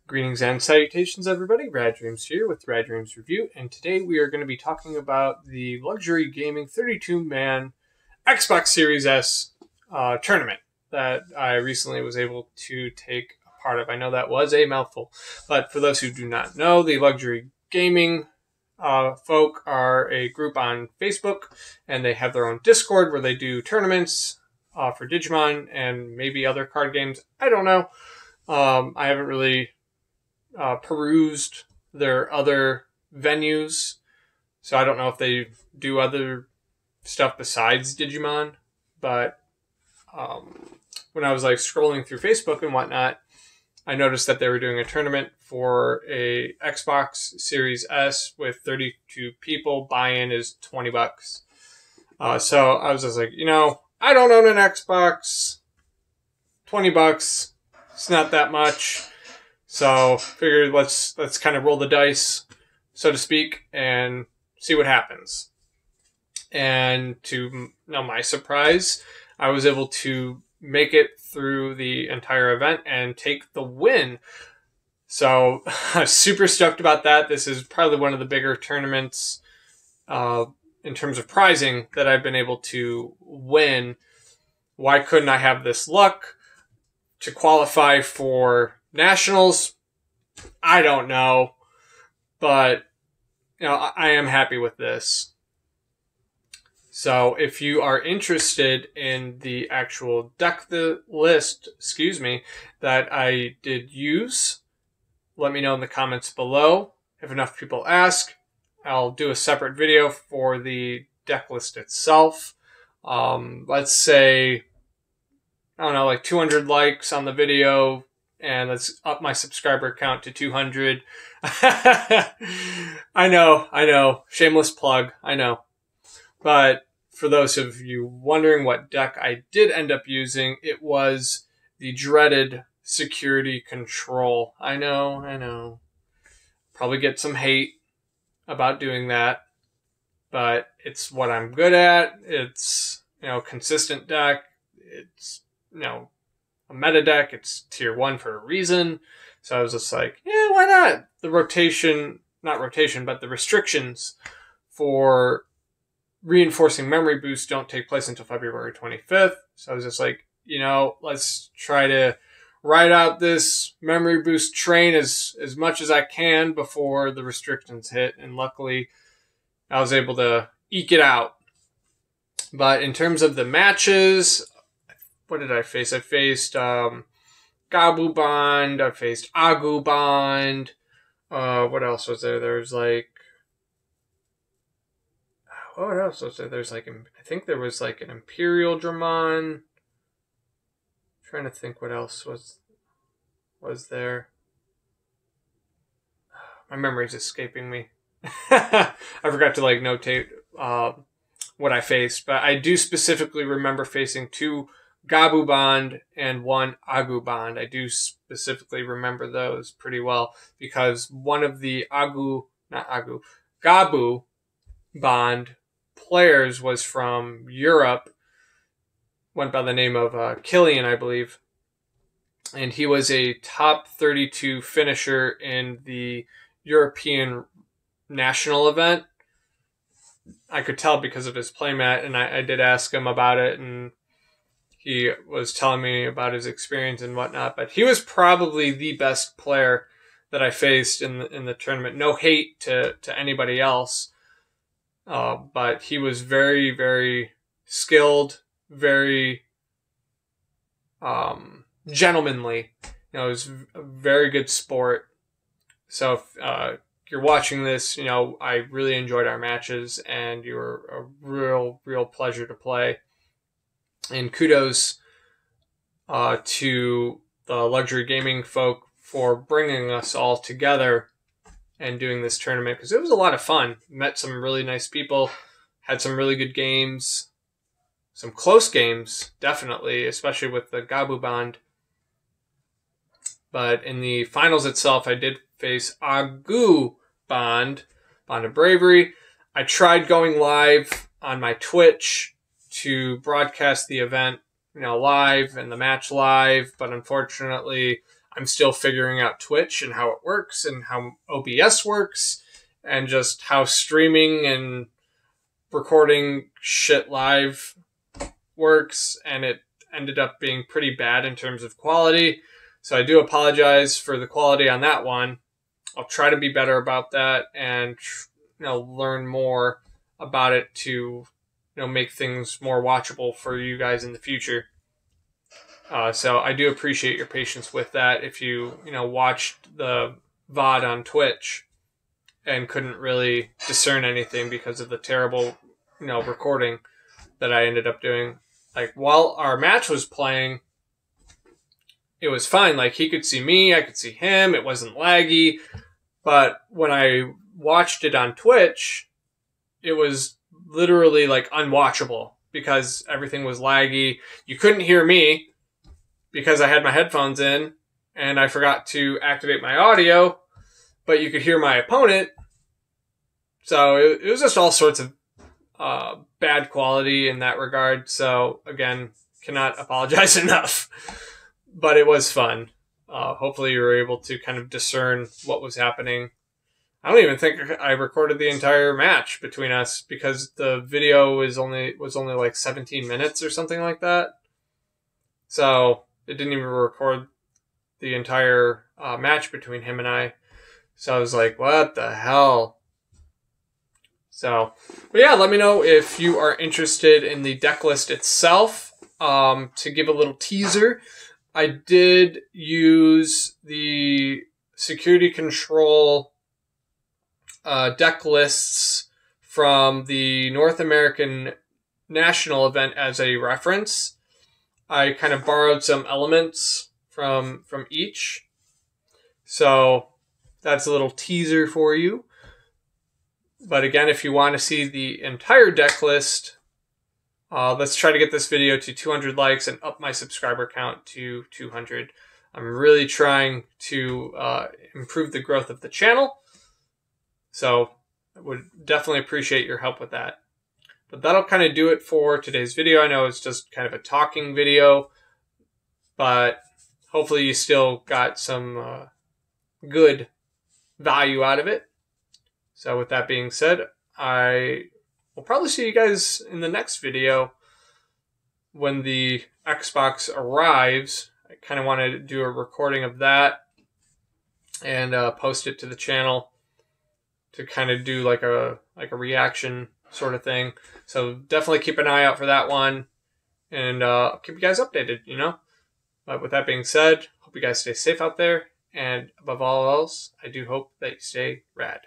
Greetings and salutations, everybody. Rad Dreams here with Rad Dreams Review, and today we are going to be talking about the luxury gaming 32-man Xbox Series S tournament that I recently was able to take a part of. I know that was a mouthful, but for those who do not know, the luxury gaming folk are a group on Facebook, and they have their own Discord where they do tournaments for Digimon and maybe other card games. I don't know. I haven't really perused their other venues, so I don't know if they do other stuff besides Digimon. But when I was like scrolling through Facebook and whatnot, I noticed that they were doing a tournament for a Xbox Series S with 32 people. Buy-in is $20. So I was just like, I don't own an Xbox. $20. It's not that much. So figured let's kind of roll the dice, so to speak, and see what happens. And to my surprise, I was able to make it through the entire event and take the win. So I'm super stoked about that. This is probably one of the bigger tournaments in terms of prizing that I've been able to win. Why couldn't I have this luck to qualify for Nationals? I don't know, but I am happy with this. So if you are interested in the actual deck list, that I did use, let me know in the comments below. If enough people ask, I'll do a separate video for the deck list itself. Let's say, I don't know, like 200 likes on the video, and let's up my subscriber count to 200. I know. Shameless plug, I know. But for those of you wondering what deck I did end up using, it was the dreaded Security Control. I know. Probably get some hate about doing that, but it's what I'm good at. It's, consistent deck. It's, a meta deck. It's tier 1 for a reason. So I was just like, yeah, why not? The the restrictions for reinforcing memory boost don't take place until February 25th. So I was just like, let's try to ride out this memory boost train as much as I can before the restrictions hit. And luckily I was able to eke it out. But in terms of the matches, what did I face? I faced Gabu Bond. I faced Agu Bond. What else was there? There's like... What else was there? There's like... I think there was like an Imperial Dramon. Trying to think what else was there. My memory's escaping me. I forgot to like notate what I faced. But I do specifically remember facing 2 Gabu Bond and 1 Agu Bond. I do specifically remember those pretty well because one of the Gabu Bond players was from Europe, went by the name of Killian, I believe, and he was a top 32 finisher in the European national event. I could tell because of his playmat, and I did ask him about it, and he was telling me about his experience and whatnot, but he was probably the best player that I faced in the tournament. No hate to anybody else, but he was very, very skilled, very gentlemanly. It was a very good sport. So if you're watching this, I really enjoyed our matches, and you were a real pleasure to play. And kudos to the luxury gaming folk for bringing us all together and doing this tournament, because it was a lot of fun. Met some really nice people, had some really good games, some close games, definitely, especially with the Gabu Bond. But in the finals itself, I did face Agu Bond of Bravery. I tried going live on my Twitch to broadcast the event, live and the match live, but unfortunately I'm still figuring out Twitch and how it works and how OBS works and just how streaming and recording shit live works, and it ended up being pretty bad in terms of quality. So I do apologize for the quality on that one. I'll try to be better about that and learn more about it to make things more watchable for you guys in the future. So I do appreciate your patience with that. If you watched the VOD on Twitch and couldn't really discern anything because of the terrible recording that I ended up doing. Like, while our match was playing, it was fine. Like, he could see me, I could see him, it wasn't laggy. But when I watched it on Twitch, it was literally like unwatchable because everything was laggy. You couldn't hear me because I had my headphones in and I forgot to activate my audio, but you could hear my opponent. So it was just all sorts of bad quality in that regard. So again, cannot apologize enough, but it was fun. Hopefully you were able to kind of discern what was happening. I don't even think I recorded the entire match between us because the video was only like 17 minutes or something like that. So it didn't even record the entire match between him and I. So I was like, what the hell? So, but yeah, let me know if you are interested in the deck list itself. To give a little teaser, I did use the security control deck lists from the North American National event as a reference. I kind of borrowed some elements from each. So that's a little teaser for you. But again, if you want to see the entire deck list, let's try to get this video to 200 likes and up my subscriber count to 200. I'm really trying to improve the growth of the channel. So I would definitely appreciate your help with that. But that'll kind of do it for today's video. I know it's just kind of a talking video, but hopefully you still got some good value out of it. So with that being said, I will probably see you guys in the next video when the Xbox arrives. I kind of want to do a recording of that and post it to the channel to kind of do like a reaction sort of thing. So definitely keep an eye out for that one, and I'll keep you guys updated, But with that being said, hope you guys stay safe out there, and above all else, I do hope that you stay rad.